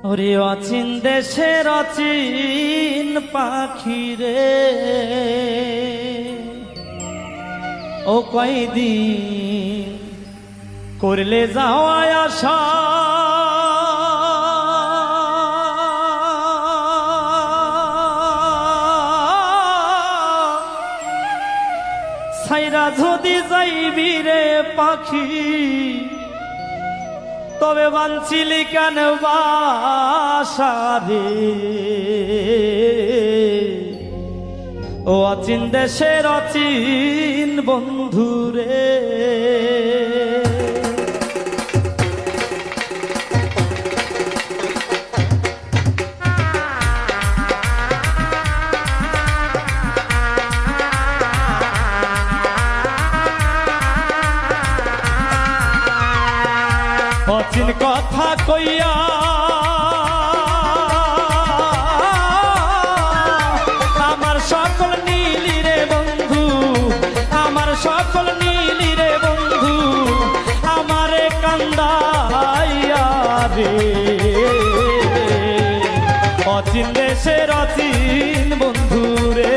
ওরে অচিন দেশের অচিন পাখি রে, ও কয়দিন করলে যাওয়া আসা, ছাইরা যদি যাইবি রে পাখি, তবে বাঞ্ছিলি কেন বাসা রে। ও অচিন দেশের অচিন বন্ধু রে, অচিন কথা কইয়া আমার সকল নীলি রে বন্ধু, আমার সকল নীলি রে বন্ধু, আমারে কান্দাইয়া রে। অচিন দেশের অচিন বন্ধু রে।